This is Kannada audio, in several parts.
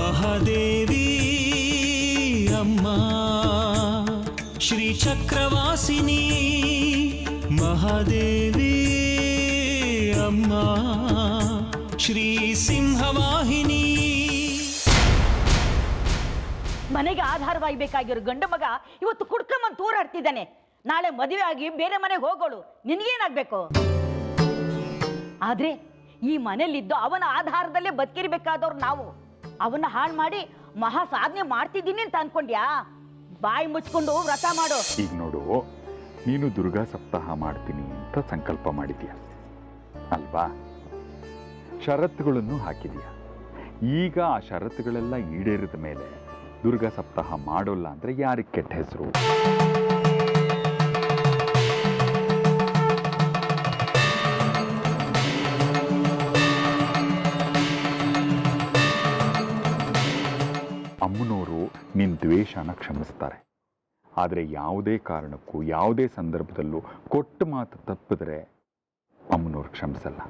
ಮಹಾದೇವಿ ಅಮ್ಮ ಶ್ರೀ ಚಕ್ರವಾಸಿನಿ ಮಹಾದೇವಿ ಅಮ್ಮ ಶ್ರೀ ಸಿಂಹವಾಹಿನಿ. ಮನೆಗೆ ಆಧಾರವಾಗಿ ಬೇಕಾಗಿರೋ ಗಂಡು ಮಗ ಇವತ್ತು ಕುಡ್ಕೊಂಬಂದು ತೂರಾಡ್ತಿದ್ದಾನೆ. ನಾಳೆ ಮದುವೆ ಆಗಿ ಬೇರೆ ಮನೆಗೆ ಹೋಗೋಳು, ನಿನಗೇನಾಗಬೇಕು? ಆದ್ರೆ ಈ ಮನೇಲಿದ್ದು ಅವನ ಆಧಾರದಲ್ಲೇ ಬದುಕಿರ್ಬೇಕಾದವ್ರು ನಾವು. ಅವನ್ನ ಹಾಳು ಮಾಡಿ ಮಹಾ ಸಾಧನೆ ಮಾಡ್ತಿದ್ದೀನಿ ಅಂತ ಅನ್ಕೊಂಡ್ಯಾ? ಬಾಯಿ ಮುಚ್ಕೊಂಡು ವ್ರತ ಮಾಡು. ಈಗ ನೋಡು, ನೀನು ದುರ್ಗಾ ಸಪ್ತಾಹ ಮಾಡ್ತೀನಿ ಅಂತ ಸಂಕಲ್ಪ ಮಾಡಿದ್ಯಾ ಅಲ್ವಾ? ಷರತ್ತುಗಳನ್ನು ಹಾಕಿದೀಯ. ಈಗ ಆ ಷರತ್ತುಗಳೆಲ್ಲ ಈಡೇರಿದ ಮೇಲೆ ದುರ್ಗಾ ಸಪ್ತಾಹ ಮಾಡೋಲ್ಲ ಅಂದ್ರೆ ಯಾರಿಗೆ ಕೆಟ್ಟ ಹೆಸರು? ಅಮ್ಮನವರು ನಿನ್ನ ದ್ವೇಷನ ಕ್ಷಮಿಸ್ತಾರೆ. ಆದರೆ ಯಾವುದೇ ಕಾರಣಕ್ಕೂ ಯಾವುದೇ ಸಂದರ್ಭದಲ್ಲೂ ಕೊಟ್ಟ ಮಾತು ತಪ್ಪಿದ್ರೆ ಅಮ್ಮನವ್ರು ಕ್ಷಮಿಸಲ್ಲ,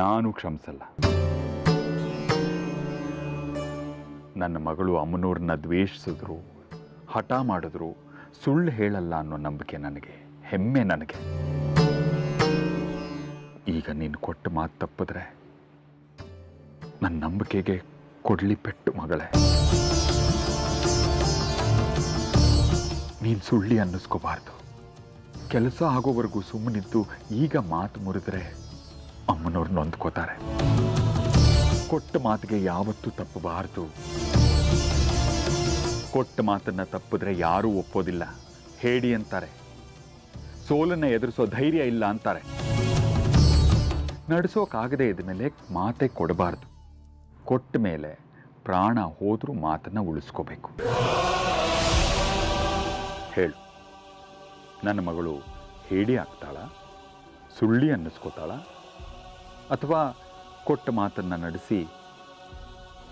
ನಾನು ಕ್ಷಮಿಸಲ್ಲ. ನನ್ನ ಮಗಳು ಅಮ್ಮನವ್ರನ್ನ ದ್ವೇಷಿಸಿದ್ರು, ಹಠ ಮಾಡಿದ್ರು, ಸುಳ್ಳು ಹೇಳಲ್ಲ ಅನ್ನೋ ನಂಬಿಕೆ ನನಗೆ, ಹೆಮ್ಮೆ ನನಗೆ. ಈಗ ನೀನು ಕೊಟ್ಟ ಮಾತು ತಪ್ಪಿದ್ರೆ ನನ್ನ ನಂಬಿಕೆಗೆ ಕೊಡ್ಲಿ ಪೆಟ್ಟು ಮಗಳೇ. ನೀನು ಸುಳ್ಳಿ ಅನ್ನಿಸ್ಕೋಬಾರ್ದು. ಕೆಲಸ ಆಗೋವರೆಗೂ ಸುಮ್ಮನಿದ್ದು ಈಗ ಮಾತು ಮುರಿದ್ರೆ ಅಮ್ಮನವ್ರು ನೊಂದ್ಕೋತಾರೆ. ಕೊಟ್ಟ ಮಾತಿಗೆ ಯಾವತ್ತೂ ತಪ್ಪಬಾರ್ದು. ಕೊಟ್ಟ ಮಾತನ್ನ ತಪ್ಪಿದ್ರೆ ಯಾರೂ ಒಪ್ಪೋದಿಲ್ಲ, ಹೇಳಿ ಅಂತಾರೆ. ಸೋಲನ್ನ ಎದುರಿಸೋ ಧೈರ್ಯ ಇಲ್ಲ ಅಂತಾರೆ. ನಡೆಸೋಕಾಗದೇ ಇದ್ಮೇಲೆ ಮಾತೇ ಕೊಡಬಾರ್ದು. ಕೊಟ್ಟ ಮೇಲೆ ಪ್ರಾಣ ಹೋದ್ರೂ ಮಾತನ್ನ ಉಳಿಸ್ಕೋಬೇಕು. ಹೇಳು, ನನ್ನ ಮಗಳು ಹೇಡಿ ಆಗ್ತಾಳ, ಸುಳ್ಳಿ ಅನ್ನಿಸ್ಕೋತಾಳ, ಅಥವಾ ಕೊಟ್ಟ ಮಾತನ್ನ ನಡೆಸಿ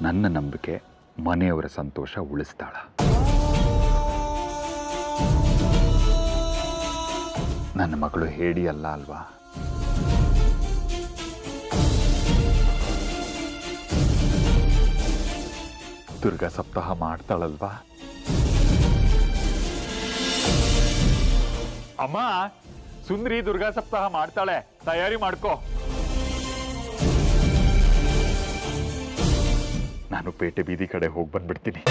ನನ್ನ ನಂಬಿಕೆ, ಮನೆಯವರ ಸಂತೋಷ ಉಳಿಸ್ತಾಳ? ನನ್ನ ಮಗಳು ಹೇಡಿ ಅಲ್ಲ ಅಲ್ವಾ? ದುರ್ಗಾ ಸಪ್ತಾಹ ಮಾಡ್ತಾಳಲ್ವಾ? ಅಮ್ಮ, ಸುಂದ್ರಿ ದುರ್ಗಾ ಸಪ್ತಾಹ ಮಾಡ್ತಾಳೆ, ತಯಾರಿ ಮಾಡ್ಕೋ. ನಾನು ಪೇಟೆ ಬೀದಿ ಕಡೆ ಹೋಗಿ ಬಂದ್ಬಿಡ್ತೀನಿ.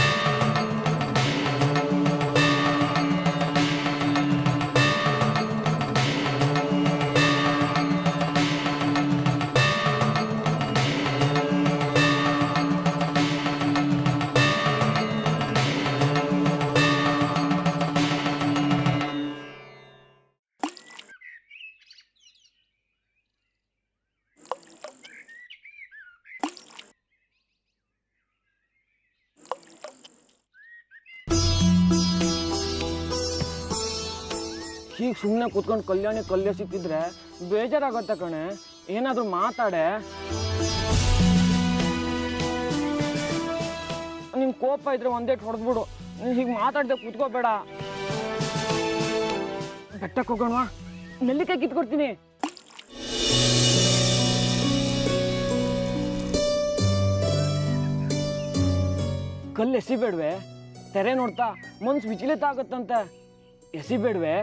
ಈಗ ಸುಮ್ಮನೆ ಕೂತ್ಕೊಂಡು ಕಲ್ಯ ಸಿಕ್ಕಿದ್ರೆ ಬೇಜಾರಾಗತ್ತೆ ಕಣೆ. ಏನಾದರೂ ಮಾತಾಡೆ. ನಿನ್ ಕೋಪ ಇದ್ರೆ ಒಂದೇ ಹೊಡೆದ್ಬಿಡು. ನೀನು ಹೀಗೆ ಮಾತಾಡ್ದೆ ಕೂತ್ಕೋಬೇಡ. ಬೆಟ್ಟಕ್ಕೆ ಹೋಗೋಣವಾ? ನೆಲ್ಲಿಕಾಯಿ ಕಿತ್ಕೊಡ್ತೀನಿ. ಕಲ್ಲು ಎಸಿಬೇಡ್ವೆ? ತೆರೆ ನೋಡ್ತಾ ಮನ್ಸು ವಿಚಲಿತ ಆಗತ್ತಂತೆ. ಎಸಿಬೇಡ್ವೆ?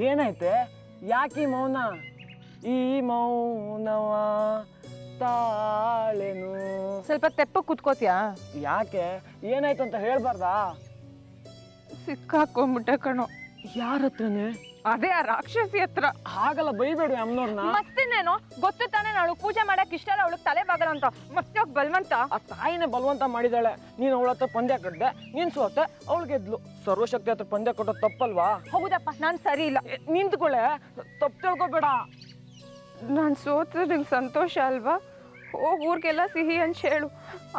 ಏನೈತೆ? ಯಾಕೆ ಮೌನ? ಈ ಮೌನವ ತಾಳೆನು. ಸ್ವಲ್ಪ ತೆಪ್ಪ ಕೂತ್ಕೋತಿಯಾ? ಯಾಕೆ? ಏನಾಯ್ತು ಅಂತ ಹೇಳ್ಬಾರ್ದಾ? ಸಿಕ್ಕಾಕೊಂಡ್ಬಿಟ್ಟೆ ಕಣೋ. ಯಾರ ಹತ್ರನೇ? ಅದೇ ಆ ರಾಕ್ಷಸಿ ಹತ್ರ. ಹಾಗಲ್ಲ, ಬೈಬೇಡಿ ಅಮ್ಮನವ್ರನ್ನ. ಮತ್ತಿನ್ನೇನು? ಗೊತ್ತು ತಾನೇ ನಾಳು ಪೂಜೆ ಮಾಡಕ್ ಇಷ್ಟ ಇಲ್ಲ, ಅವಳಿಗೆ ತಲೆ ಬಾಗಲ್ಲ ಅಂತ. ಮತ್ತೆ ಬಲ್ವಂತ? ಆ ತಾಯಿನೇ ಬಲವಂತ ಮಾಡಿದಾಳೆ. ನೀನು ಅವಳ ಹತ್ರ ಪಂದ್ಯ ಕಟ್ಟಿದೆ, ನೀನ್ ಸೋತೆ, ಅವಳು ಗೆದ್ಲು. ಸರ್ವಶಕ್ತಿ ಹತ್ರ ಪಂದ್ಯ ಕಟ್ಟೋದು ತಪ್ಪಲ್ವಾ? ಹೌದಪ್ಪ, ನಾನ್ ಸರಿ ಇಲ್ಲ. ನಿಂತ್ಕೊಳ್ಳೆ, ತಪ್ಪು ತಿಳ್ಕೊಬೇಡ. ನಾನ್ ಸೋತ್ರೆ ನಿಂಗೆ ಸಂತೋಷ ಅಲ್ವಾ? ಹೋಗಿ ಊರಿಗೆಲ್ಲ ಸಿಹಿ ಹಂಚ್ ಹೇಳು.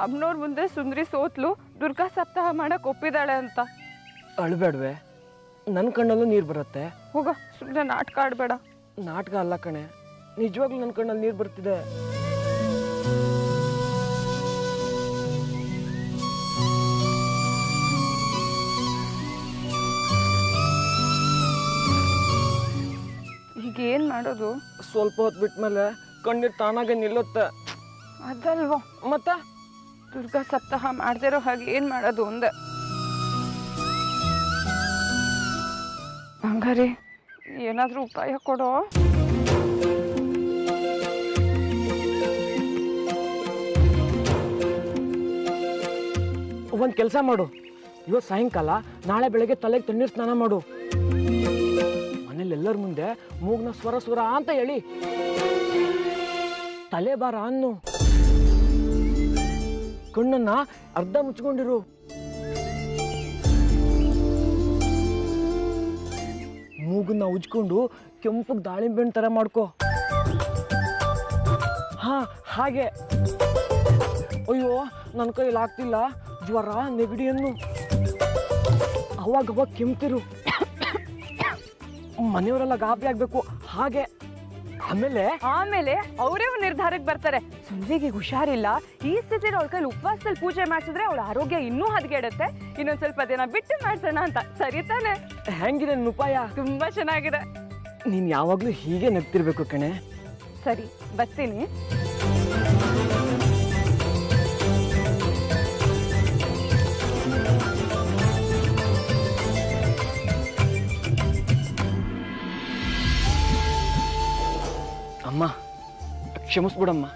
ಅಮ್ಮನವ್ರ ಮುಂದೆ ಸುಂದ್ರಿ ಸೋತ್ಲು, ದುರ್ಗಾ ಸಪ್ತಾಹ ಮಾಡಕ್ ಒಪ್ಪಿದಾಳೆ ಅಂತ. ಅಳ್ಬೇಡ್ವೆ? ನನ್ನ ಕಣ್ಣಲ್ಲೂ ನೀರು ಬರುತ್ತೆ. ಹೋಗ, ಸುಮ್ಮನೆ ನಾಟಕ ಆಡ್ಬೇಡ. ನಾಟಕ ಅಲ್ಲ ಕಣೆ, ನಿಜವಾಗ್ಲೂ ನನ್ನ ಕಣ್ಣಲ್ಲಿ ನೀರು ಬರ್ತಿದೆ. ಮಾಡೋದು? ಸ್ವಲ್ಪ ಹೊತ್ತು ಬಿಟ್ಮೇಲೆ ಕಣ್ಣೀರು ತಾನಾಗೆ ನಿಲ್ಲುತ್ತೆ. ಅದಲ್ವ, ಮತ್ತೆ ದುರ್ಗಾ ಸಪ್ತಾಹ ಮಾಡ್ದಿರೋ ಹಾಗೆ ಏನು ಮಾಡೋದು ಅಂದೆ. ಬಂಗಾರಿ, ಏನಾದರೂ ಉಪಾಯ ಕೊಡೋ. ಒಂದು ಕೆಲಸ ಮಾಡು, ಇವತ್ತು ಸಾಯಂಕಾಲ ನಾಳೆ ಬೆಳಗ್ಗೆ ತಲೆಗೆ ತಣ್ಣೀರು ಸ್ನಾನ ಮಾಡು. ಮನೇಲಿ ಎಲ್ಲರ ಮುಂದೆ ಮೂಗ್ನ ಸ್ವರ ಸ್ವರ ಅಂತ ಹೇಳಿ ತಲೆ ಬಾರ ಅನ್ನು. ಕಣ್ಣನ್ನ ಅರ್ಧ ಮುಚ್ಕೊಂಡಿರು. ಮೂಗನ್ನ ಉಜ್ಕೊಂಡು ಕೆಂಪಗೆ ದಾಳಿಂಬೆ ಹಣ್ಣು ಥರ ಮಾಡ್ಕೋ. ಹಾ, ಹಾಗೆ. ಅಯ್ಯೋ, ನನ್ನ ಕೈಯಲ್ಲಿ ಆಗ್ತಿಲ್ಲ, ಜ್ವರ ನೆಗಡಿಯನ್ನು. ಅವಾಗ ಕೆಮ್ತಿರು. ಮನೆಯವರೆಲ್ಲ ಗಾಬರಿ ಆಗ್ಬೇಕು. ಹಾಗೆ ಆಮೇಲೆ ಅವರೇ ಒಂದು ನಿರ್ಧಾರಕ್ಕೆ ಬರ್ತಾರೆ. ಸುಂದ್ರಿಗೆ ಹುಷಾರಿಲ್ಲ, ಈ ಸ್ಥಿತಿಲಿ ಅವಳ ಕೈಲಿ ಉಪವಾಸದಲ್ಲಿ ಪೂಜೆ ಮಾಡಿಸಿದ್ರೆ ಅವಳ ಆರೋಗ್ಯ ಇನ್ನೂ ಹದಗೆಡುತ್ತೆ, ಇನ್ನೊಂದ್ ಸ್ವಲ್ಪ ದಿನ ಬಿಟ್ಟು ಮಾಡ್ಸೋಣ ಅಂತ. ಸರಿ ತಾನೆ? ಹೆಂಗಿದೆ ನನ್ನ ಉಪಾಯ? ತುಂಬಾ ಚೆನ್ನಾಗಿದೆ. ನೀನ್ ಯಾವಾಗ್ಲೂ ಹೀಗೆ ನಗ್ತಿರ್ಬೇಕು ಕಣೆ. ಸರಿ, ಬರ್ತೀನಿ. ಅಮ್ಮ, ಕ್ಷಮಿಸ್ಬಿಡಮ್ಮ.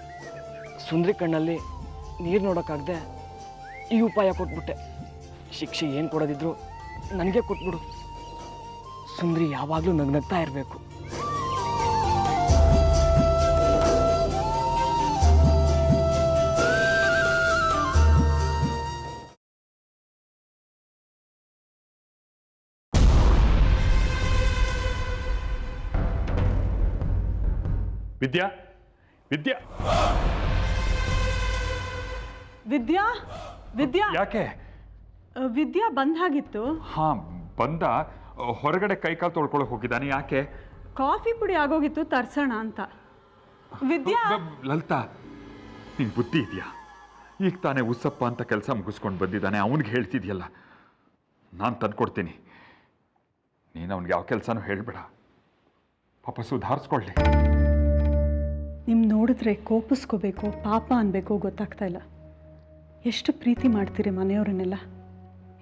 ಸುಂದ್ರಿ ಕಣ್ಣಲ್ಲಿ ನೀರು ನೋಡೋಕ್ಕಾಗದೆ ಈ ಉಪಾಯ ಕೊಟ್ಬಿಟ್ಟೆ. ಶಿಕ್ಷೆ ಏನು ಕೊಡೋದಿದ್ರು ನನಗೆ ಕೊಟ್ಬಿಡು. ಸುಂದ್ರಿ ಯಾವಾಗಲೂ ನಗ್ನಗ್ತಾ ಇರಬೇಕು. ವಿದ್ಯಾ, ವಿದ್ಯಾ, ವಿದ್ಯಾ, ವಿದ್ಯಾ, ಯಾಕೆ? ವಿದ್ಯಾ ಬಂದಾಗಿತ್ತು. ಹಾ, ಬಂದ. ಹೊರಗಡೆ ಕೈಕಾಲು ತೊಳ್ಕೊಳಕ್ ಹೋಗಿದ್ದಾನೆ. ಯಾಕೆ? ಕಾಫಿ ಪುಡಿ ಆಗೋಗಿತ್ತು, ತರ್ಸೋಣ ಅಂತ. ವಿದ್ಯಾ, ಲಲಿತಾ, ನಿಂಗೆ ಬುದ್ಧಿ ಇದೆಯಾ? ಈಗ ತಾನೇ ಉಸಪ್ಪ ಅಂತ ಕೆಲಸ ಮುಗಿಸ್ಕೊಂಡು ಬಂದಿದ್ದಾನೆ, ಅವನಿಗೆ ಹೇಳ್ತಿದ್ಯಲ್ಲ. ನಾನು ತಂದ್ಕೊಡ್ತೀನಿ, ನೀನು ಅವ್ನಿಗೆ ಯಾವ ಕೆಲಸನೂ ಹೇಳ್ಬೇಡ, ಪಾಪ ಸುಧಾರಿಸ್ಕೊಳ್ಳಿ. ನಿಮ್ ನೋಡಿದ್ರೆ ಕೋಪಿಸ್ಕೋಬೇಕು, ಪಾಪ ಅನ್ಬೇಕು ಗೊತ್ತಾಗ್ತಾ ಇಲ್ಲ. ಎಷ್ಟು ಪ್ರೀತಿ ಮಾಡ್ತೀರಿ ಮನೆಯವ್ರನ್ನೆಲ್ಲ,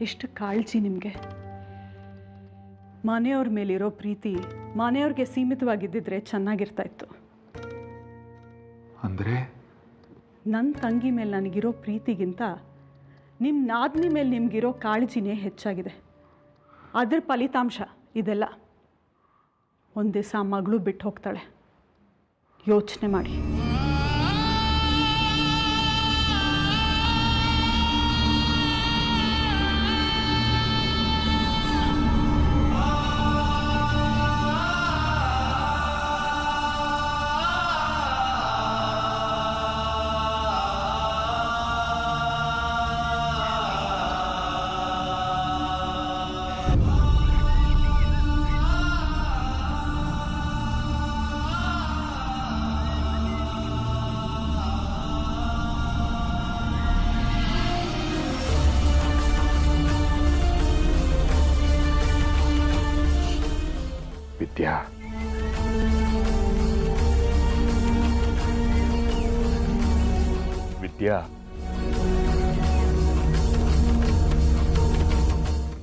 ಎಷ್ಟು ಕಾಳಜಿ ನಿಮಗೆ. ಮನೆಯವ್ರ ಮೇಲಿರೋ ಪ್ರೀತಿ ಮನೆಯವ್ರಿಗೆ ಸೀಮಿತವಾಗಿದ್ದಿದ್ರೆ ಚೆನ್ನಾಗಿರ್ತಾ ಇತ್ತು. ಅಂದರೆ ನನ್ನ ತಂಗಿ ಮೇಲೆ ನನಗಿರೋ ಪ್ರೀತಿಗಿಂತ ನಿಮ್ಮ ನಾದಿನಿ ಮೇಲೆ ನಿಮಗಿರೋ ಕಾಳಜಿನೇ ಹೆಚ್ಚಾಗಿದೆ. ಅದ್ರ ಫಲಿತಾಂಶ ಇದೆಲ್ಲ. ಒಂದು ದಿವಸ ಮಗಳು ಬಿಟ್ಟು ಹೋಗ್ತಾಳೆ, ಯೋಚನೆ ಮಾಡಿ. ವಿದ್ಯಾ, ವಿದ್ಯಾ,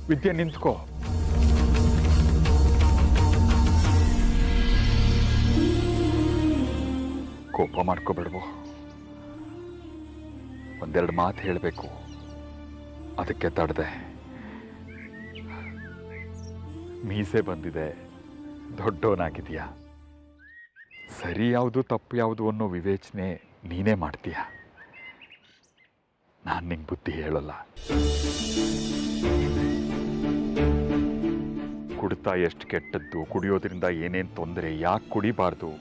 ವಿದ್ಯಾ, ನಿಂತ್ಕೋ. ಕೋಪ ಮಾಡ್ಕೋಬೇಡ್ವೋ. ಒಂದೆರಡು ಮಾತು ಹೇಳಬೇಕು, ಅದಕ್ಕೆ ತಡೆದೆ. ಮೀಸೆ ಬಂದಿದೆ, ದೊಡ್ಡವನಾಗಿದೆಯಾ, ಸರಿ ಯಾವುದು ತಪ್ಪು ಯಾವುದು ಅನ್ನೋ ವಿವೇಚನೆ ನೀನೇ ಮಾಡ್ತೀಯ. ನಾನು ನಿಂಗೆ ಬುದ್ಧಿ ಹೇಳಲ್ಲ. ಕುಡಿತಾ ಎಷ್ಟು ಕೆಟ್ಟದ್ದು, ಕುಡಿಯೋದ್ರಿಂದ ಏನೇನು ತೊಂದರೆ, ಯಾಕೆ ಕುಡಿಬಾರ್ದು,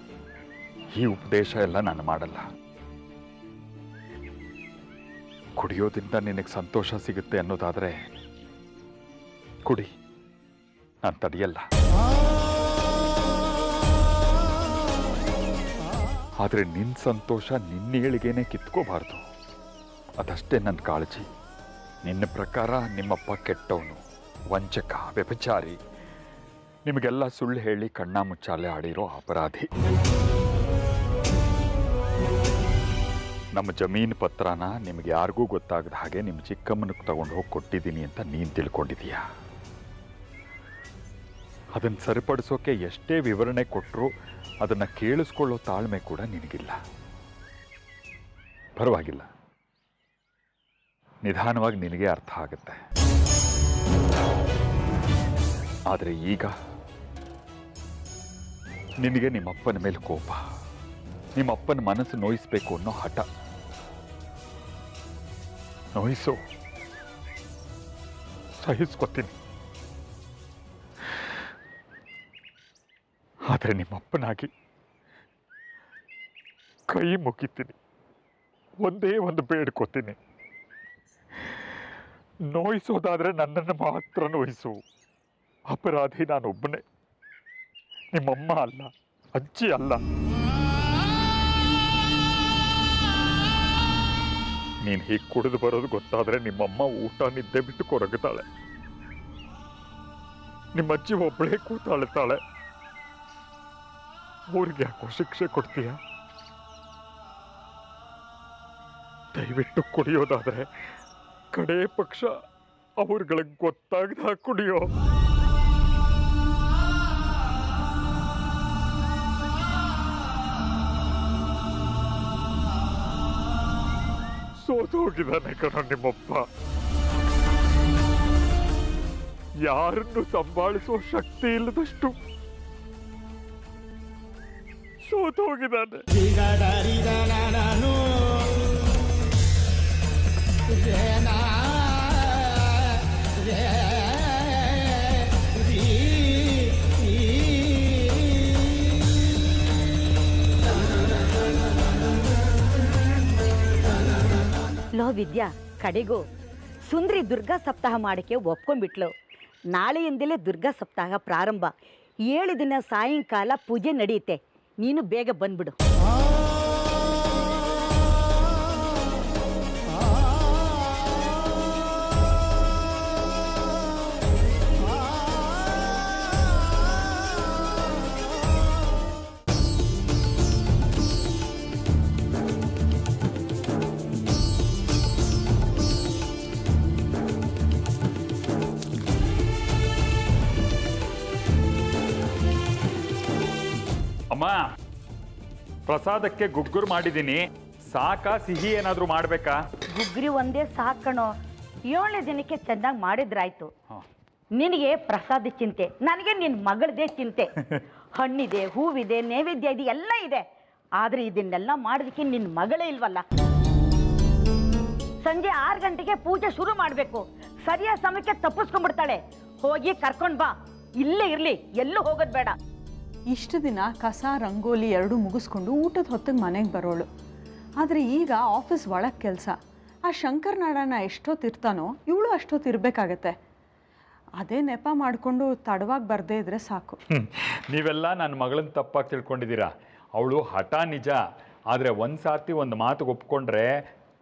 ಈ ಉಪದೇಶ ಎಲ್ಲ ನಾನು ಮಾಡಲ್ಲ. ಕುಡಿಯೋದ್ರಿಂದ ನಿನಗೆ ಸಂತೋಷ ಸಿಗುತ್ತೆ ಅನ್ನೋದಾದರೆ ಕುಡಿ, ನಾನು ತಡೆಯಲ್ಲ. ಆದರೆ ನಿನ್ನ ಸಂತೋಷ ನಿನ್ನೇಳಿಗೆನೇ ಕಿತ್ಕೋಬಾರ್ದು, ಅದಷ್ಟೇ ನನ್ನ ಕಾಳಜಿ. ನಿನ್ನ ಪ್ರಕಾರ ನಿಮ್ಮಪ್ಪ ಕೆಟ್ಟವನು, ವಂಚಕ, ವ್ಯಭಿಚಾರಿ. ನಿಮಗೆಲ್ಲ ಸುಳ್ಳು ಹೇಳಿ ಕಣ್ಣ ಮುಚ್ಚಾಲೆ ಆಡಿರೋ ಅಪರಾಧಿ. ನಮ್ಮ ಜಮೀನು ಪತ್ರನ ನಿಮಗೆ ಯಾರಿಗೂ ಗೊತ್ತಾಗದ ಹಾಗೆ ನಿಮ್ಮ ಚಿಕ್ಕಮ್ಮನಿಗೆ ತಗೊಂಡು ಹೋಗಿ ಕೊಟ್ಟಿದ್ದೀನಿ ಅಂತ ನೀನು ತಿಳ್ಕೊಂಡಿದೀಯಾ. ಅದನ್ನು ಸರಿಪಡಿಸೋಕೆ ಎಷ್ಟೇ ವಿವರಣೆ ಕೊಟ್ಟರೂ ಅದನ್ನು ಕೇಳಿಸ್ಕೊಳ್ಳೋ ತಾಳ್ಮೆ ಕೂಡ ನಿನಗಿಲ್ಲ. ಪರವಾಗಿಲ್ಲ, ನಿಧಾನವಾಗಿ ನಿನಗೆ ಅರ್ಥ ಆಗುತ್ತೆ. ಆದರೆ ಈಗ ನಿನಗೆ ನಿಮ್ಮಪ್ಪನ ಮೇಲೆ ಕೋಪ, ನಿಮ್ಮಪ್ಪನ ಮನಸ್ಸು ನೋಯಿಸ್ಬೇಕು ಅನ್ನೋ ಹಠ. ನೋಯಿಸು, ಸಹಿಸ್ಕೊತೀನಿ. ಆದರೆ ನಿಮ್ಮಪ್ಪನಾಗಿ ಕೈ ಮುಗಿತೀನಿ, ಒಂದೇ ಒಂದು ಬೇಡ್ಕೋತೀನಿ. ನೋಯಿಸೋದಾದ್ರೆ ನನ್ನನ್ನು ಮಾತ್ರ ನೋಯಿಸು. ಅಪರಾಧಿ ನಾನೊಬ್ಬನೇ, ನಿಮ್ಮಮ್ಮ ಅಲ್ಲ, ಅಜ್ಜಿ ಅಲ್ಲ. ನೀನು ಹೀಗೆ ಕುಡಿದು ಬರೋದು ಗೊತ್ತಾದ್ರೆ ನಿಮ್ಮಮ್ಮ ಊಟ ನಿದ್ದೆ ಬಿಟ್ಟು ಕೊರಗುತ್ತಾಳೆ. ನಿಮ್ಮಜ್ಜಿ ಒಬ್ಬಳೇ ಕೂತಾಳ್ತಾಳೆ. ಊರಿಗೆ ಯಾಕೋ ಶಿಕ್ಷೆ ಕೊಡ್ತೀಯ? ದಯವಿಟ್ಟು ಕುಡಿಯೋದಾದ್ರೆ ಕಡೇ ಪಕ್ಷ ಅವ್ರಗಳಿಗೆ ಗೊತ್ತಾಗದ ಕುಡಿಯೋ. ಸೋತೋಗಿದ್ದಾನೆ ಕಣೋ ನಿಮ್ಮಪ್ಪ. ಯಾರನ್ನು ಸಂಭಾಳಿಸೋ ಶಕ್ತಿ ಇಲ್ಲದಷ್ಟು ಸೋತೋಗಿದ್ದಾನೆ. ಲೋ ವಿದ್ಯಾ, ಕಡೆಗೂ ಸುಂದ್ರಿ ದುರ್ಗಾ ಸಪ್ತಾಹ ಮಾಡೋಕ್ಕೆ ಒಪ್ಕೊಂಡ್ಬಿಟ್ಲು. ನಾಳೆಯಿಂದಲೇ ದುರ್ಗಾ ಸಪ್ತಾಹ ಪ್ರಾರಂಭ. 7 ದಿನ ಸಾಯಂಕಾಲ ಪೂಜೆ ನಡೆಯುತ್ತೆ. ನೀನು ಬೇಗ ಬಂದ್ಬಿಡು. ಅಮ್ಮ, ಪ್ರಸಾದಕ್ಕೆ ಗುಗ್ಗುರು ಮಾಡಿದ್ದೀನಿ. ಸಾಕಾ, ಸಿಹಿ ಏನಾದರೂ ಮಾಡಬೇಕಾ? ಗುಗ್ರಿ ಒಂದೇ ಸಾಕಣೋ. 7ನೇ ದಿನಕ್ಕೆ ಚೆನ್ನಾಗಿ ಮಾಡಿದ್ರಾಯ್ತು. ನಿನಗೆ ಪ್ರಸಾದ ಚಿಂತೆ, ನನಗೆ ನಿನ್ನ ಮಗಳದೇ ಚಿಂತೆ. ಹಣ್ಣಿದೆ, ಹೂವಿದೆ, ನೈವೇದ್ಯ ಇದೆ, ಎಲ್ಲ ಇದೆ. ಆದರೆ ಇದನ್ನೆಲ್ಲ ಮಾಡೋದಕ್ಕೆ ನಿನ್ನ ಮಗಳೇ ಇಲ್ವಲ್ಲ. ಸಂಜೆ 6 ಗಂಟೆಗೆ ಪೂಜೆ ಶುರು ಮಾಡಬೇಕು. ಸರಿಯಾದ ಸಮಯಕ್ಕೆ ತಪ್ಪಿಸ್ಕೊಂಡ್ಬಿಡ್ತಾಳೆ. ಹೋಗಿ ಕರ್ಕೊಂಡು ಬಾ. ಇಲ್ಲೇ ಇರಲಿ, ಎಲ್ಲೂ ಹೋಗೋದು ಬೇಡ. ಇಷ್ಟು ದಿನ ಕಸ ರಂಗೋಲಿ ಎರಡೂ ಮುಗಿಸ್ಕೊಂಡು ಊಟದ ಹೊತ್ತಿಗೆ ಮನೆಗೆ ಬರೋಳು. ಆದರೆ ಈಗ ಆಫೀಸ್ ಒಳಗೆ ಕೆಲಸ. ಆ ಶಂಕರನಾಡನ ಎಷ್ಟೊತ್ತಿರ್ತಾನೋ ಇವಳು ಅಷ್ಟೊತ್ತಿರಬೇಕಾಗತ್ತೆ. ಅದೇ ನೆಪ ಮಾಡಿಕೊಂಡು ತಡವಾಗಿ ಬರದೇ ಇದ್ರೆ ಸಾಕು. ನೀವೆಲ್ಲ ನನ್ನ ಮಗಳನ್ನ ತಪ್ಪಾಗಿ ತಿಳ್ಕೊಂಡಿದ್ದೀರಾ. ಅವಳು ಹಠ ನಿಜ, ಆದರೆ ಒಂದು ಸಾರ್ತಿ ಒಂದು ಮಾತಿಗೆ ಒಪ್ಕೊಂಡ್ರೆ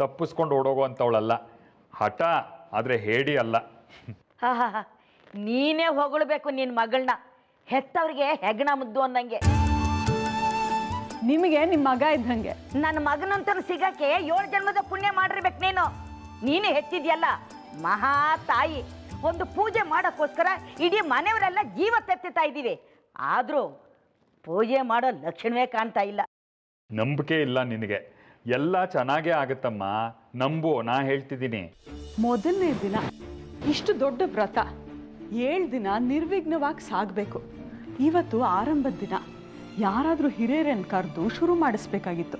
ತಪ್ಪಿಸ್ಕೊಂಡು ಓಡೋಗೋ ಅಂಥವಳಲ್ಲ. ಹಠ ಆದರೆ ಹೇಡಿ ಅಲ್ಲ. ಹಾ, ನೀನೇ ಹೊಗಳ್ಬೇಕು ನಿನ್ನ ಮಗಳನ್ನ. ಹೆತ್ತವ್ರಿಗೆ ಹೆಗ್ಣ ಮುದ್ದು ಅನ್ನಂಗೆ. ನಿಮಗೆ ನಿಮ್ಮ ಮಗ ಇದ್ದಂಗೆ. ನನ್ನ ಮಗನಂತ ಸಿಗಕ್ಕೆ 7 ಜನ್ಮದ ಪುಣ್ಯ ಮಾಡಿರ್ಬೇಕು ನೀನು. ನೀನು ಹೆತ್ತಿದ್ಯಲ್ಲ, ಮಹಾ ತಾಯಿ. ಒಂದು ಪೂಜೆ ಮಾಡೋಕ್ಕೋಸ್ಕರ ಇಡೀ ಮನೆಯವರೆಲ್ಲ ಜೀವ ತೆತ್ತಿತಾ ಇದ್ದೀವಿ. ಆದರೂ ಪೂಜೆ ಮಾಡೋ ಲಕ್ಷಣವೇ ಕಾಣ್ತಾ ಇಲ್ಲ. ನಂಬಿಕೆ ಇಲ್ಲ ನಿನಗೆ. ಎಲ್ಲ ಚೆನ್ನಾಗೇ ಆಗುತ್ತಮ್ಮ, ನಂಬು. ನಾ ಹೇಳ್ತಿದ್ದೀನಿ. ಮೊದಲನೇ ದಿನ ಇಷ್ಟು ದೊಡ್ಡ ವ್ರತ 7 ದಿನ ನಿರ್ವಿಘ್ನವಾಗಿ ಸಾಗಬೇಕು. ಇವತ್ತು ಆರಂಭದ ದಿನ. ಯಾರಾದರೂ ಹಿರಿಯರನ್ನು ಕರೆದು ಶುರು ಮಾಡಿಸ್ಬೇಕಾಗಿತ್ತು.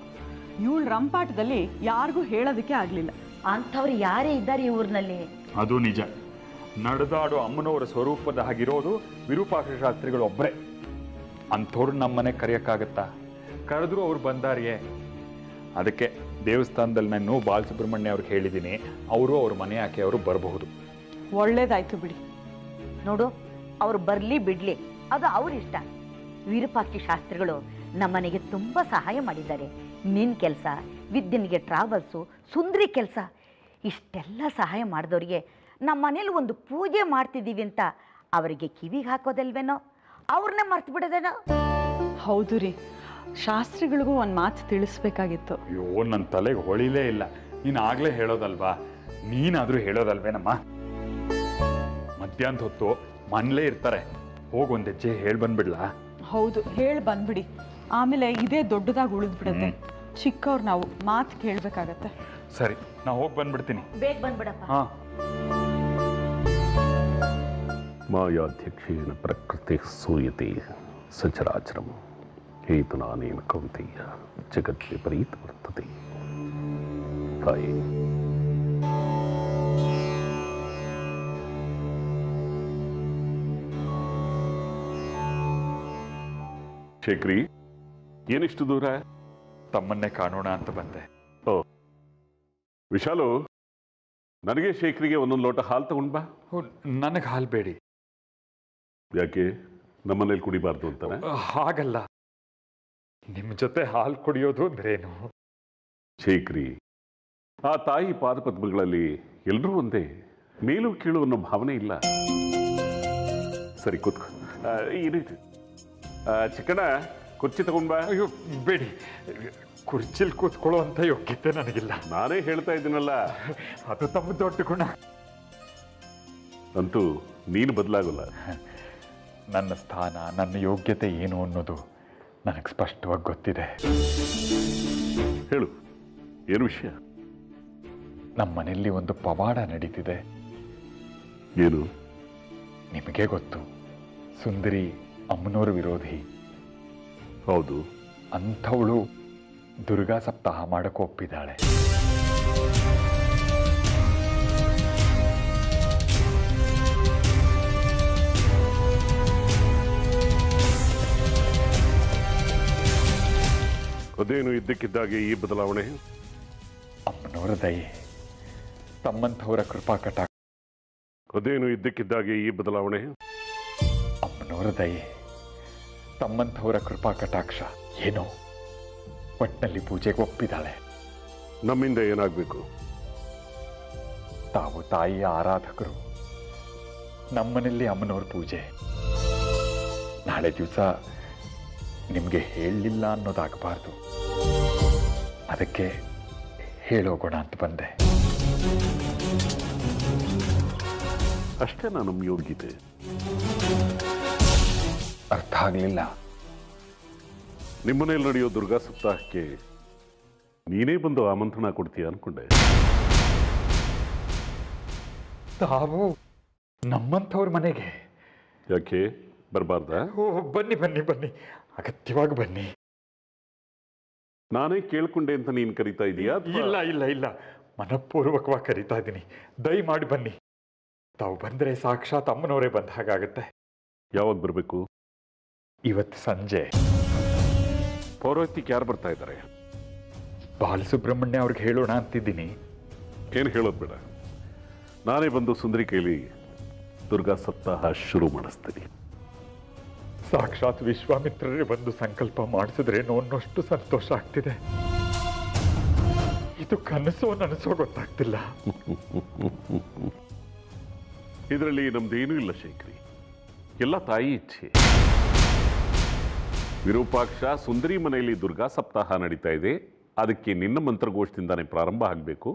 ಇವಳು ರಂಪಾಟದಲ್ಲಿ ಯಾರಿಗೂ ಹೇಳೋದಕ್ಕೆ ಆಗಲಿಲ್ಲ. ಅಂಥವ್ರು ಯಾರೇ ಇದ್ದಾರೆ ಈ ಊರಿನಲ್ಲಿ? ಅದು ನಿಜ. ನಡೆದಾಡೋ ಅಮ್ಮನವರ ಸ್ವರೂಪದ ಹಾಗಿರೋದು ವಿರೂಪಾಕ್ಷ ಶಾಸ್ತ್ರಿಗಳು ಒಬ್ಬರೇ. ಅಂಥವ್ರು ನಮ್ಮನೆ ಕರೆಯೋಕ್ಕಾಗತ್ತಾ? ಕರೆದ್ರೂ ಅವ್ರು ಬಂದಾರಿಯೇ. ಅದಕ್ಕೆ ದೇವಸ್ಥಾನದಲ್ಲಿ ನಾನು ಬಾಲಸುಬ್ರಹ್ಮಣ್ಯ ಅವ್ರಿಗೆ ಹೇಳಿದ್ದೀನಿ, ಅವರು ಅವ್ರ ಮನೆ ಆಕೆ ಅವರು ಬರಬಹುದು. ಒಳ್ಳೇದಾಯ್ತು ಬಿಡಿ. ನೋಡು, ಅವ್ರು ಬರಲಿ ಬಿಡಲಿ, ಅದು ಅವ್ರ ಇಷ್ಟ. ವಿರೂಪಾಕ್ಷಿ ಶಾಸ್ತ್ರಿಗಳು ನಮ್ಮನೆಗೆ ತುಂಬ ಸಹಾಯ ಮಾಡಿದ್ದಾರೆ. ನಿನ್ನ ಕೆಲಸ, ವಿದ್ಯನಿಗೆ ಟ್ರಾವೆಲ್ಸು, ಸುಂದರಿ ಕೆಲಸ, ಇಷ್ಟೆಲ್ಲ ಸಹಾಯ ಮಾಡಿದವ್ರಿಗೆ ನಮ್ಮ ಮನೇಲಿ ಒಂದು ಪೂಜೆ ಮಾಡ್ತಿದ್ದೀವಿ ಅಂತ ಅವರಿಗೆ ಕಿವಿಗೆ ಹಾಕೋದಲ್ವೇನೋ? ಅವ್ರನ್ನೇ ಮರ್ತು ಬಿಡೋದೇನೋ? ಹೌದು ರೀ, ಶಾಸ್ತ್ರಿಗಳಿಗೂ ಒಂದು ಮಾತು ತಿಳಿಸ್ಬೇಕಾಗಿತ್ತು. ಅಯ್ಯೋ ನನ್ನ ತಲೆಗೆ ಹೊಳಿಲೇ ಇಲ್ಲ. ನೀನು ಆಗಲೇ ಹೇಳೋದಲ್ವಾ, ನೀನಾದರೂ ಹೇಳೋದಲ್ವೇನಮ್ಮ? ಮಧ್ಯಾಹ್ನದ ಹೊತ್ತು ಮನೇಲೇ ಇರ್ತಾರೆ, ಹೋಗಿ ಒಂದು ಹೆಜ್ಜೆ ಹೇಳಿ ಬಂದ್ಬಿಡ್ಲಾ? ಹೌದು, ಹೇಳಿ ಬಂದ್ಬಿಡಿ. ಆಮೇಲೆ ಇದೇ ದೊಡ್ಡದಾಗಿ ಉಳಿದ್ಬಿಡುತ್ತೆ. ಚಿಕ್ಕವ್ರು ನಾವು ಮಾತು ಕೇಳಬೇಕಾಗತ್ತೆ. ಸರಿ, ನಾ ಹೋಗಿ ಬಂದ್ಬಿಡ್ತೀನಿ. ಬೇಗ ಬಂದ್ಬಿಡಪ್ಪ. ಹಾಂ. ಮಾಯಾಧ್ಯಕ್ಷೇಣ ಪ್ರಕೃತಿ ಸೂಯತೆ ಸಚರಾಚರಂ ಹೇತುನಾನೇನ ಕೌಂತೆಯ ಜಗತ್ ವಿಪರೀತ ವರ್ತತೆ. ತಾಯಿ, ಶೇಖರಿ, ಏನಿಷ್ಟು ದೂರ? ತಮ್ಮನ್ನೇ ಕಾಣೋಣ ಅಂತ ಬಂದೆ. ಓ ವಿಶಾಲು, ನನಗೆ ಶೇಖರಿಗೆ ಒಂದೊಂದು ಲೋಟ ಹಾಲು ತಗೊಂಡ್ ಬಾ. ನನಗೆ ಹಾಲು ಬೇಡಿ. ಯಾಕೆ, ನಮ್ಮನೇಲಿ ಕುಡಿಬಾರ್ದು ಅಂತಾನೆ? ಹಾಗಲ್ಲ, ನಿಮ್ಮ ಜೊತೆ ಹಾಲು ಕುಡಿಯೋದು ಅಂದ್ರೇನು? ಶೇಖರಿ, ಆ ತಾಯಿ ಪಾದಪದ್ಮಗಳಲ್ಲಿ ಎಲ್ಲರೂ ಒಂದೇ, ಮೇಲು ಕೀಳು ಅನ್ನೋ ಭಾವನೆ ಇಲ್ಲ. ಸರಿ, ಕೂತ್ಕೊ. ಚಿಕ್ಕಣ್ಣ, ಕುರ್ಚಿ ತಗೊಂಡ್ಬಾ. ಅಯ್ಯೋ ಬೇಡಿ, ಕುರ್ಚಿಲ್ ಕೂತ್ಕೊಳ್ಳೋ ಅಂತ ಯೋಗ್ಯತೆ ನನಗಿಲ್ಲ. ನಾನೇ ಹೇಳ್ತಾ ಇದ್ದೀನಲ್ಲ, ಅದು ತಮ್ಮ ದೊಡ್ಡ ಗುಣ. ಅಂತೂ ನೀನು ಬದಲಾಗಲ್ಲ. ನನ್ನ ಸ್ಥಾನ, ನನ್ನ ಯೋಗ್ಯತೆ ಏನು ಅನ್ನೋದು ನನಗೆ ಸ್ಪಷ್ಟವಾಗಿ ಗೊತ್ತಿದೆ. ಹೇಳು, ಏನು ವಿಷಯ? ನಮ್ಮ ಮನೆಯಲ್ಲಿ ಒಂದು ಪವಾಡ ನಡೀತಿದೆ. ಏನು? ನಿಮಗೆ ಗೊತ್ತು, ಸುಂದರಿ ಅಮ್ಮನವರ ವಿರೋಧಿ. ಹೌದು. ಅಂಥವಳು ದುರ್ಗಾ ಸಪ್ತಾಹ ಮಾಡಕ್ಕೆ ಒಪ್ಪಿದ್ದಾಳೆ. ಅದೇನು ಇದ್ದಕ್ಕಿದ್ದಾಗೆ ಈ ಬದಲಾವಣೆ? ಅಮ್ಮನವರ ದಯೆ, ತಮ್ಮಂಥವರ ಕೃಪಾ ಕಟಾಕ್ಷ. ಅದೇನು ಇದ್ದಕ್ಕಿದ್ದಾಗೆ ಈ ಬದಲಾವಣೆ? ಅಮ್ಮನವರ ದಯೆ, ತಮ್ಮಂಥವರ ಕೃಪಾ ಕಟಾಕ್ಷ. ಏನೋ ಒಟ್ಟಿನಲ್ಲಿ ಪೂಜೆಗೆ ಒಪ್ಪಿದ್ದಾಳೆ. ನಮ್ಮಿಂದ ಏನಾಗಬೇಕು? ತಾವು ತಾಯಿಯ ಆರಾಧಕರು, ನಮ್ಮನೆಯಲ್ಲಿ ಅಮ್ಮನವ್ರ ಪೂಜೆ. ನಾಳೆ ದಿವಸ ನಿಮಗೆ ಹೇಳಲಿಲ್ಲ ಅನ್ನೋದಾಗಬಾರ್ದು, ಅದಕ್ಕೆ ಹೇಳೋಗೋಣ ಅಂತ ಬಂದೆ. ಅಷ್ಟೇ ನಮ್ಮ ಯೋಗ್ಯತೆ. ಅರ್ಥ ಆಗಲಿಲ್ಲ. ನಿಮ್ಮನೇಲಿ ನಡೆಯೋ ದುರ್ಗಾ ಸಪ್ತಾಹಕ್ಕೆ ನೀನೇ ಬಂದು ಆಮಂತ್ರಣ ಕೊಡ್ತೀಯ ಅನ್ಕೊಂಡೆ. ತಾವು ನಮ್ಮಂಥವ್ರ ಮನೆಗೆ ಯಾಕೆ ಬರಬಾರ್ದಾ? ಓ, ಬನ್ನಿ ಬನ್ನಿ ಬನ್ನಿ, ಅಗತ್ಯವಾಗಿ ಬನ್ನಿ. ನಾನೇ ಕೇಳ್ಕೊಂಡೆ ಅಂತ ನೀನು ಕರಿತಾ ಇದೀಯಾ? ಇಲ್ಲ ಇಲ್ಲ ಇಲ್ಲ, ಮನಪೂರ್ವಕವಾಗಿ ಕರಿತಾ ಇದ್ದೀನಿ. ದಯಮಾಡಿ ಬನ್ನಿ. ತಾವು ಬಂದರೆ ಸಾಕ್ಷಾತ್ ಅಮ್ಮನವರೇ ಬಂದ ಹಾಗಾಗತ್ತೆ. ಯಾವಾಗ ಬರಬೇಕು? ಇವತ್ತು ಸಂಜೆ. ಪೌರೋಹಿತ್ಯಕ್ಕೆ ಯಾರು ಬರ್ತಾ ಇದ್ದಾರೆ? ಬಾಲಸುಬ್ರಹ್ಮಣ್ಯ ಅವ್ರಿಗೆ ಹೇಳೋಣ ಅಂತಿದ್ದೀನಿ. ಏನು ಹೇಳೋದು ಬೇಡ, ನಾನೇ ಬಂದು ಸುಂದರಿ ಕೈಲಿ ದುರ್ಗಾ ಸಪ್ತಾಹ ಶುರು ಮಾಡಿಸ್ತೀನಿ. ಸಾಕ್ಷಾತ್ ವಿಶ್ವಾಮಿತ್ರರೇ ಬಂದು ಸಂಕಲ್ಪ ಮಾಡಿಸಿದ್ರೇನೋ ಅನ್ನೋಷ್ಟು ಸಂತೋಷ ಆಗ್ತಿದೆ. ಇದು ಕನಸೋ ನನಸೋ ಗೊತ್ತಾಗ್ತಿಲ್ಲ. ಇದರಲ್ಲಿ ನಮ್ದೇನೂ ಇಲ್ಲ ಶೇಖರಿ, ಎಲ್ಲ ತಾಯಿ ಇಚ್ಛೆ. ವಿರೂಪಾಕ್ಷ, ಸುಂದರಿ ಮನೆಯಲ್ಲಿ ದುರ್ಗಾ ಸಪ್ತಾಹ ನಡೀತಾ ಇದೆ, ಅದಕ್ಕೆ ನಿನ್ನ ಮಂತ್ರಗೋಷ್ಠಿಂದಾನೇ ಪ್ರಾರಂಭ ಆಗಬೇಕು,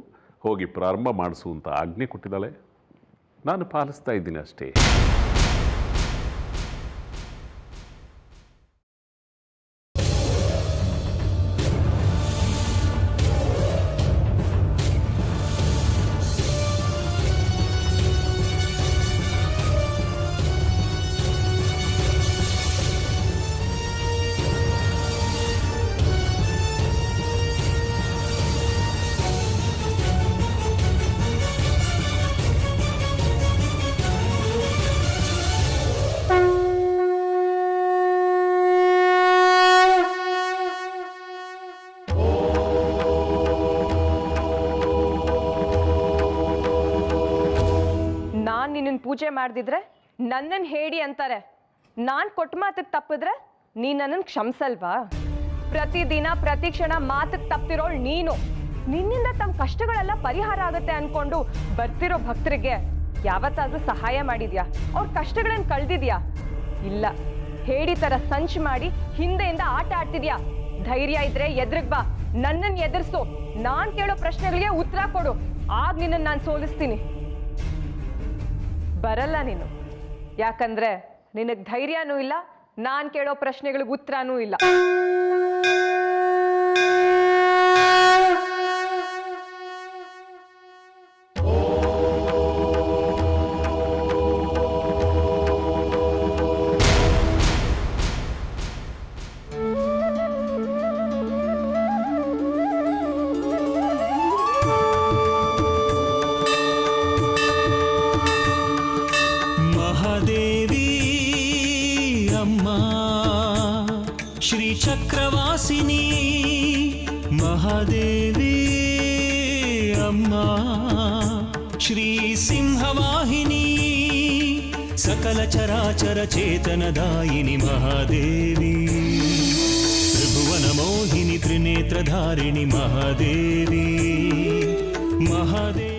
ಹೋಗಿ ಪ್ರಾರಂಭ ಮಾಡಿಸು ಅಂತ ಆಜ್ಞೆ ಕೊಟ್ಟಿದ್ದಾಳೆ. ನಾನು ಪಾಲಿಸ್ತಾ ಇದ್ದೀನಿ ಅಷ್ಟೇ. ಪೂಜೆ ಮಾಡ್ದಿದ್ರೆ ನನ್ನನ್ನು ಹೇಳಿ ಅಂತಾರೆ. ನಾನು ಕೊಟ್ಟ ಮಾತಿಗೆ ತಪ್ಪಿದ್ರೆ ನೀನು ನನ್ನನ್ನು ಕ್ಷಮಿಸಲ್ವಾ? ಪ್ರತಿದಿನ ಪ್ರತಿ ಕ್ಷಣ ಮಾತಿಗೆ ತಪ್ಪಿರೋಳು ನೀನು. ನಿನ್ನಿಂದ ತಮ್ಮ ಕಷ್ಟಗಳೆಲ್ಲ ಪರಿಹಾರ ಆಗುತ್ತೆ ಅನ್ಕೊಂಡು ಬರ್ತಿರೋ ಭಕ್ತರಿಗೆ ಯಾವತ್ತಾದ್ರೂ ಸಹಾಯ ಮಾಡಿದ್ಯಾ? ಅವ್ರ ಕಷ್ಟಗಳನ್ನು ಕಳ್ದಿದ್ಯಾ? ಇಲ್ಲ. ಹೇಡಿ ತರ ಸಂಚು ಮಾಡಿ ಹಿಂದೆಯಿಂದ ಆಟ ಆಡ್ತಿದ್ಯಾ? ಧೈರ್ಯ ಇದ್ರೆ ಎದುರಿಗೆ ಬಾ, ನನ್ನನ್ನು ಎದುರಿಸು, ನಾನ್ ಕೇಳೋ ಪ್ರಶ್ನೆಗಳಿಗೆ ಉತ್ತರ ಕೊಡು, ಆಗ ನಿನ್ನನ್ನು ನಾನು ಸೋಲಿಸ್ತೀನಿ. ಬರಲ್ಲ ನೀನು, ಯಾಕಂದ್ರೆ ನಿನಗ್ ಧೈರ್ಯನೂ ಇಲ್ಲ, ನಾನ್ ಕೇಳೋ ಪ್ರಶ್ನೆಗಳಿಗೆ ಉತ್ತರನೂ ಇಲ್ಲ. ಮಹಾದೇವಿ ಅಮ್ಮ ಶ್ರೀ ಚಕ್ರವಾಸಿನಿ, ಮಹಾದೇವಿ ಅಮ್ಮ ಶ್ರೀ ಸಿಂಹವಾಹಿನಿ, ಸಕಲ ಚರಾಚರ ಚೇತನದಾಯಿನಿ ಮಹಾದೇವಿ, ತ್ರಿಭುವನ ಮೋಹಿನಿ ತ್ರಿನೇತ್ರಧಾರಿಣಿ ಮಹಾದೇವಿ, ಮಹಾದೇವಿ.